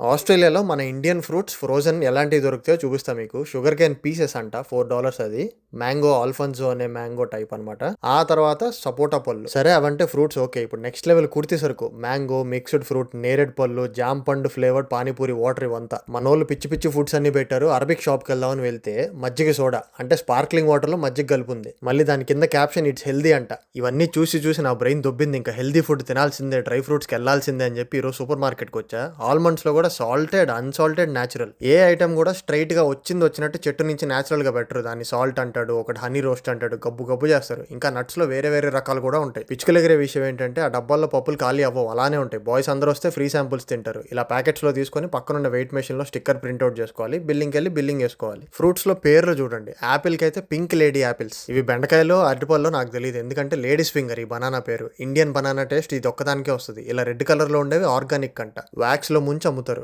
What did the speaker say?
ఆస్ట్రేలియాలో మన Indian fruits frozen ఎలాంటివి దొరుకుతాయో చూపిస్తా మీకు. షుగర్ కేన్ పీసెస్ అంట $4 అది. మ్యాంగో ఆల్ఫన్సో అనే మ్యాంగో టైప్ అనమాట. ఆ తర్వాత సపోటా పళ్ళు. సరే అవంటే ఫ్రూట్స్ ఓకే. ఇప్పుడు నెక్స్ట్ లెవెల్ కుర్తి సరుకు మ్యాంగో, మిక్స్డ్ ఫ్రూట్, నేరేడ్ పళ్ళు, జామ్ పండు ఫ్లేవర్డ్ పానీపూరి వాటర్ ఇవంతా. మనోళ్ళు పిచ్చి పిచ్చి ఫుడ్స్ అన్ని పెట్టారు. అరబిక్ షాప్కి వెళ్దామని వెళ్తే మజ్జిగ సోడా అంటే స్పార్క్లింగ్ వాటర్ లో మజ్జిగ కలుపుంది. మళ్ళీ దాని కింద క్యాప్షన్ ఇట్స్ హెల్దీ అంట. ఇవన్నీ చూసి చూసి నా బ్రెయిన్ దొబ్బింది. ఇంకా హెల్దీ ఫుడ్ తినాల్సిందే, డ్రై ఫ్రూట్స్కి వెళ్లాల్సిందే అని చెప్పి ఈరోజు సూపర్ మార్కెట్కి వచ్చా. ఆల్మండ్స్ లో కూడా సాల్టెడ్, అన్సాల్టెడ్, న్యాచురల్. ఏ ఐటమ్ కూడా స్ట్రైట్ గా వచ్చినట్టు చెట్టు నుంచి న్యాచురల్ గా పెట్టరు. దాన్ని సాల్ట్ అంటాడు, ఒకటి హనీ రోస్ట్ అంటాడు, గబ్బు గబ్బు చేస్తారు. ఇంకా నట్స్ లో వేరే వేరే రకాలు కూడా ఉంటాయి. పిచ్చుకలెగిరే విషయం ఏంటంటే ఆ డబ్బాల్లో పప్పులు ఖాళీ అవ్వవు, అలానే ఉంటాయి. బాయ్స్ అందరూ వస్తే ఫ్రీ శాంపుల్స్ తింటారు. ఇలా ప్యాకెట్స్ లో తీసుకొని పక్కనున్న వెయిట్ మెషిన్ లో స్టిక్కర్ ప్రింట్అవుట్ చేసుకోవాలి, బిల్లింగ్ వెళ్ళి బిల్లింగ్ వేసుకోవాలి. ఫ్రూట్స్ లో పేర్లు చూడండి. యాపిల్ కి అయితే పింక్ లేడీ యాపిల్స్. ఇవి బెండకాయలు, అరటిపళ్ళు నాకు తెలియదు, ఎందుకంటే లేడీస్ ఫింగర్ ఈ బనానా పేరు. ఇండియన్ బనానా టేస్ట్ ఇది ఒక్కదానికే వస్తుంది. ఇలా రెడ్ కలర్ లో ఉండేవి ఆర్గానిక్ అంట. వ్యాక్స్ లో ముంచి అమ్ముతారు.